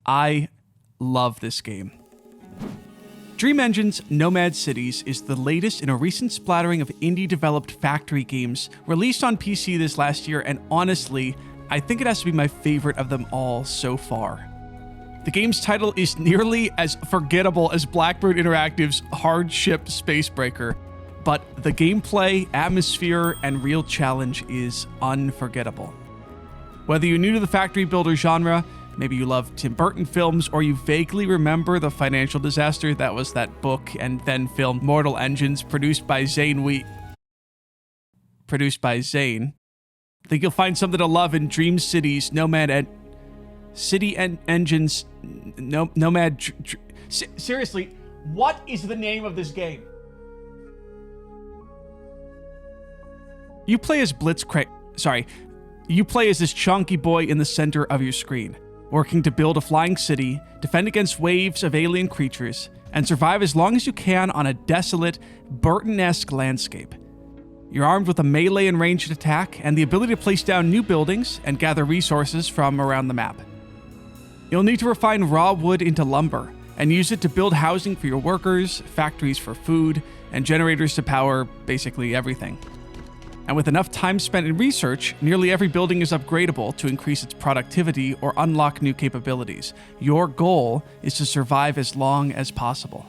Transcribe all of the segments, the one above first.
I love this game. Dream Engines Nomad Cities is the latest in a recent splattering of indie-developed factory games released on PC this last year, and honestly, I think it has to be my favorite of them all so far. The game's title is nearly as forgettable as Blackbird Interactive's hard-shipped Spacebreaker, but the gameplay, atmosphere, and real challenge is unforgettable. Whether you're new to the factory builder genre, maybe you love Tim Burton films, or you vaguely remember the financial disaster that was that book and then film Mortal Engines produced by Zane, I think you'll find something to love in Dream Cities Engines Nomad. Seriously, what is the name of this game? You play as You play as this chunky boy in the center of your screen, working to build a flying city, defend against waves of alien creatures, and survive as long as you can on a desolate, Burton-esque landscape. You're armed with a melee and ranged attack, and the ability to place down new buildings and gather resources from around the map. You'll need to refine raw wood into lumber, and use it to build housing for your workers, factories for food, and generators to power basically everything. And with enough time spent in research, nearly every building is upgradable to increase its productivity or unlock new capabilities. Your goal is to survive as long as possible.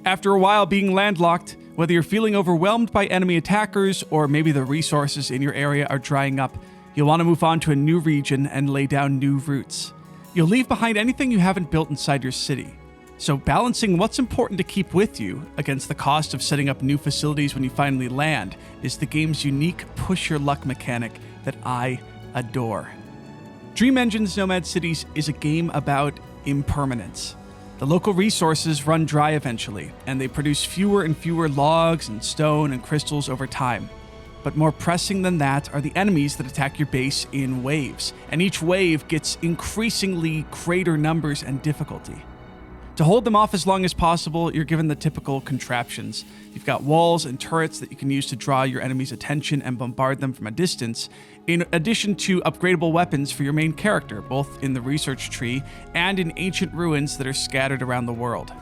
After a while being landlocked, whether you're feeling overwhelmed by enemy attackers or maybe the resources in your area are drying up, you'll want to move on to a new region and lay down new roots. You'll leave behind anything you haven't built inside your city. So balancing what's important to keep with you against the cost of setting up new facilities when you finally land is the game's unique push-your-luck mechanic that I adore. Dream Engines Nomad Cities is a game about impermanence. The local resources run dry eventually, and they produce fewer and fewer logs and stone and crystals over time. But more pressing than that are the enemies that attack your base in waves, and each wave gets increasingly greater numbers and difficulty. To hold them off as long as possible, you're given the typical contraptions. You've got walls and turrets that you can use to draw your enemy's attention and bombard them from a distance, in addition to upgradable weapons for your main character, both in the research tree and in ancient ruins that are scattered around the world.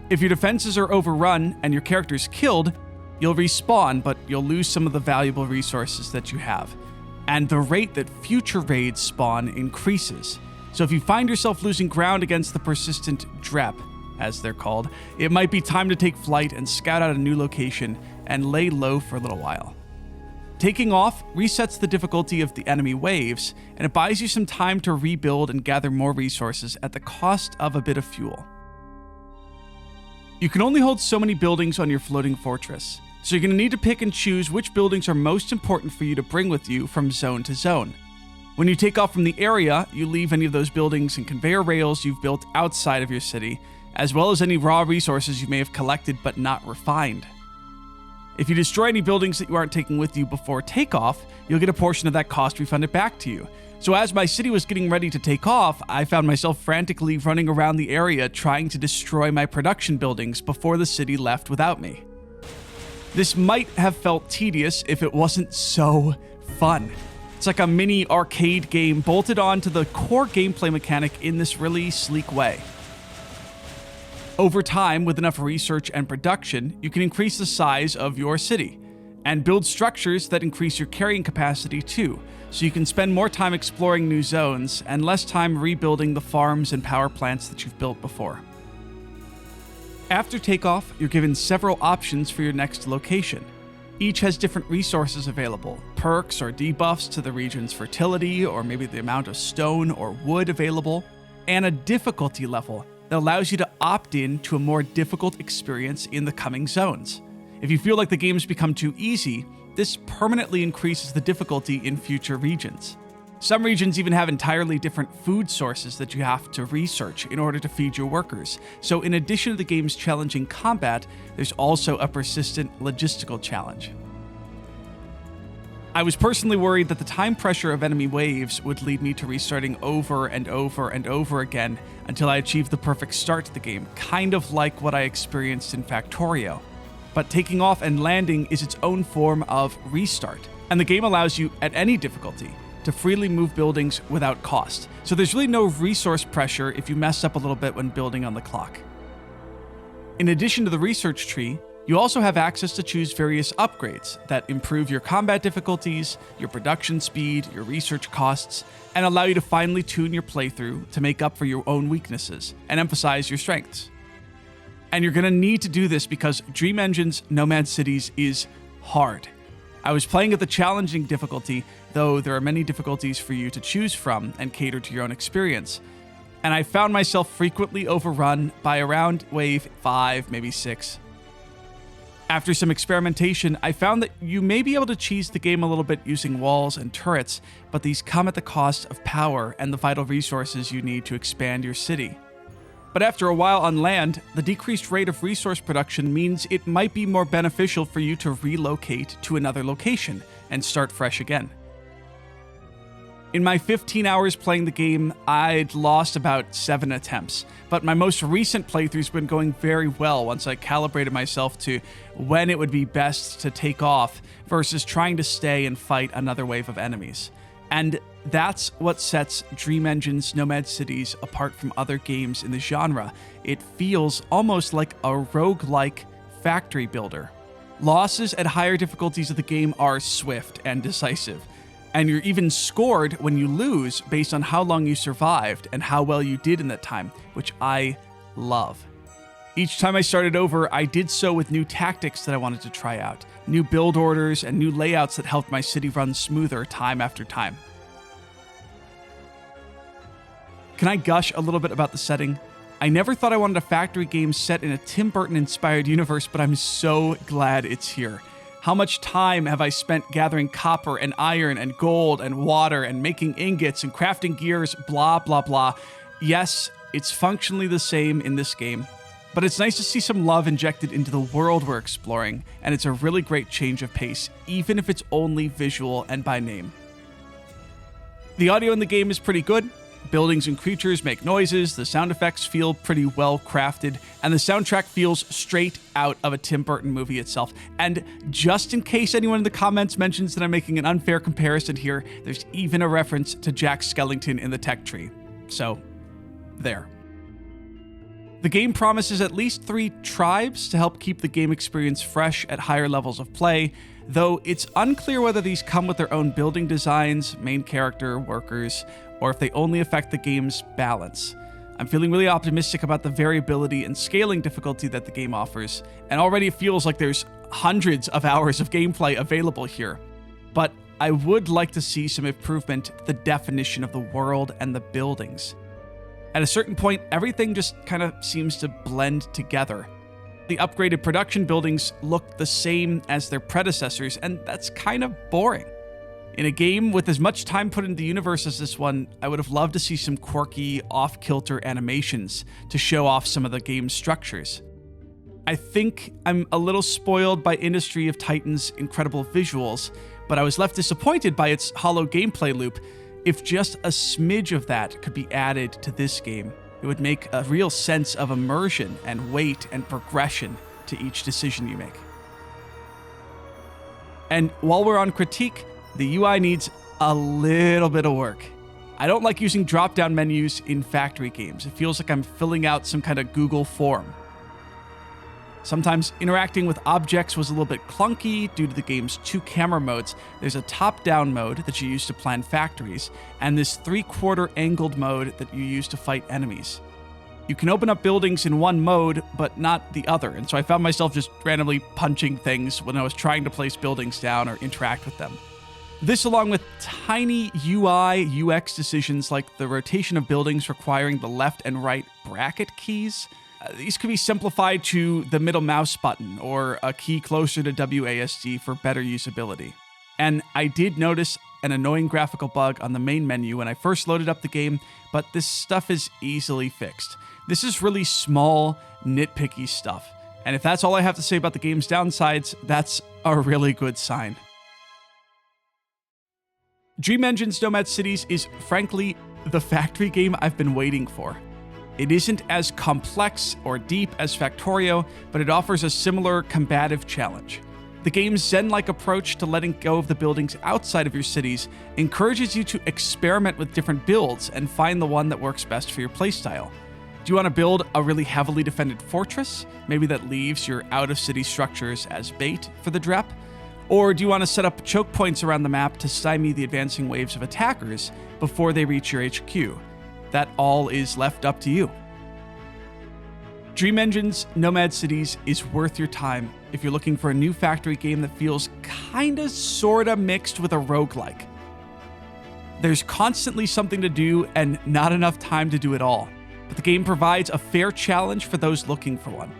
If your defenses are overrun and your character's killed, you'll respawn, but you'll lose some of the valuable resources that you have. And the rate that future raids spawn increases. So if you find yourself losing ground against the persistent DREP, as they're called, it might be time to take flight and scout out a new location and lay low for a little while. Taking off resets the difficulty of the enemy waves, and it buys you some time to rebuild and gather more resources at the cost of a bit of fuel. You can only hold so many buildings on your floating fortress, so you're going to need to pick and choose which buildings are most important for you to bring with you from zone to zone. When you take off from the area, you leave any of those buildings and conveyor rails you've built outside of your city, as well as any raw resources you may have collected but not refined. If you destroy any buildings that you aren't taking with you before takeoff, you'll get a portion of that cost refunded back to you. So as my city was getting ready to take off, I found myself frantically running around the area trying to destroy my production buildings before the city left without me. This might have felt tedious if it wasn't so fun. It's like a mini arcade game bolted onto the core gameplay mechanic in this really sleek way. Over time, with enough research and production, you can increase the size of your city and build structures that increase your carrying capacity too, so you can spend more time exploring new zones and less time rebuilding the farms and power plants that you've built before. After takeoff, you're given several options for your next location. Each has different resources available, perks or debuffs to the region's fertility, or maybe the amount of stone or wood available, and a difficulty level that allows you to opt in to a more difficult experience in the coming zones. If you feel like the game's become too easy, this permanently increases the difficulty in future regions. Some regions even have entirely different food sources that you have to research in order to feed your workers. So in addition to the game's challenging combat, there's also a persistent logistical challenge. I was personally worried that the time pressure of enemy waves would lead me to restarting over and over and over again until I achieved the perfect start to the game, kind of like what I experienced in Factorio. But taking off and landing is its own form of restart, and the game allows you, at any difficulty, to freely move buildings without cost. So there's really no resource pressure if you mess up a little bit when building on the clock. In addition to the research tree, you also have access to choose various upgrades that improve your combat difficulties, your production speed, your research costs, and allow you to finely tune your playthrough to make up for your own weaknesses and emphasize your strengths. And you're going to need to do this because Dream Engines Nomad Cities is hard. I was playing at the challenging difficulty, though there are many difficulties for you to choose from and cater to your own experience. And I found myself frequently overrun by around wave 5, maybe 6. After some experimentation, I found that you may be able to cheese the game a little bit using walls and turrets, but these come at the cost of power and the vital resources you need to expand your city. But after a while on land, the decreased rate of resource production means it might be more beneficial for you to relocate to another location and start fresh again. In my 15 hours playing the game, I'd lost about 7 attempts, but my most recent playthrough's been going very well once I calibrated myself to when it would be best to take off versus trying to stay and fight another wave of enemies. And that's what sets Dream Engines Nomad Cities apart from other games in the genre. It feels almost like a roguelike factory builder. Losses at higher difficulties of the game are swift and decisive. And you're even scored when you lose based on how long you survived and how well you did in that time, which I love. Each time I started over, I did so with new tactics that I wanted to try out, new build orders, and new layouts that helped my city run smoother time after time. Can I gush a little bit about the setting? I never thought I wanted a factory game set in a Tim Burton-inspired universe, but I'm so glad it's here. How much time have I spent gathering copper and iron and gold and water and making ingots and crafting gears, blah, blah, blah. Yes, it's functionally the same in this game, but it's nice to see some love injected into the world we're exploring, and it's a really great change of pace, even if it's only visual and by name. The audio in the game is pretty good. Buildings and creatures make noises, the sound effects feel pretty well crafted, and the soundtrack feels straight out of a Tim Burton movie itself. And just in case anyone in the comments mentions that I'm making an unfair comparison here, there's even a reference to Jack Skellington in the tech tree. So, there. The game promises at least 3 tribes to help keep the game experience fresh at higher levels of play, though it's unclear whether these come with their own building designs, main character, workers, or if they only affect the game's balance. I'm feeling really optimistic about the variability and scaling difficulty that the game offers, and already it feels like there's hundreds of hours of gameplay available here. But I would like to see some improvement to the definition of the world and the buildings. At a certain point, everything just kind of seems to blend together. The upgraded production buildings look the same as their predecessors, and that's kind of boring. In a game with as much time put into the universe as this one, I would have loved to see some quirky, off-kilter animations to show off some of the game's structures. I think I'm a little spoiled by Industry of Titan's incredible visuals, but I was left disappointed by its hollow gameplay loop. If just a smidge of that could be added to this game, it would make a real sense of immersion and weight and progression to each decision you make. And while we're on critique, the UI needs a little bit of work. I don't like using drop-down menus in factory games. It feels like I'm filling out some kind of Google form. Sometimes interacting with objects was a little bit clunky due to the game's 2 camera modes. There's a top-down mode that you use to plan factories, and this 3/4 angled mode that you use to fight enemies. You can open up buildings in one mode, but not the other, and so I found myself just randomly punching things when I was trying to place buildings down or interact with them. This, along with tiny UI, UX decisions like the rotation of buildings requiring the left and right bracket keys, these could be simplified to the middle mouse button or a key closer to WASD for better usability. And I did notice an annoying graphical bug on the main menu when I first loaded up the game, but this stuff is easily fixed. This is really small, nitpicky stuff. And if that's all I have to say about the game's downsides, that's a really good sign. Dream Engines Nomad Cities is, frankly, the factory game I've been waiting for. It isn't as complex or deep as Factorio, but it offers a similar combative challenge. The game's zen-like approach to letting go of the buildings outside of your cities encourages you to experiment with different builds and find the one that works best for your playstyle. Do you want to build a really heavily defended fortress, maybe that leaves your out-of-city structures as bait for the Drep? Or do you want to set up choke points around the map to stymie the advancing waves of attackers before they reach your HQ? That all is left up to you. Dream Engines Nomad Cities is worth your time if you're looking for a new factory game that feels kinda sorta mixed with a roguelike. There's constantly something to do and not enough time to do it all, but the game provides a fair challenge for those looking for one.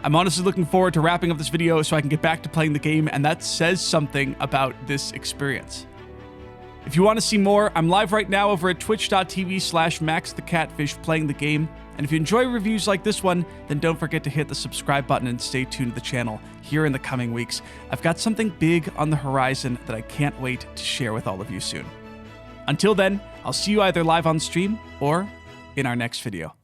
I'm honestly looking forward to wrapping up this video so I can get back to playing the game, and that says something about this experience. If you want to see more, I'm live right now over at twitch.tv/MaxTheCatfish playing the game. And if you enjoy reviews like this one, then don't forget to hit the subscribe button and stay tuned to the channel here in the coming weeks. I've got something big on the horizon that I can't wait to share with all of you soon. Until then, I'll see you either live on stream or in our next video.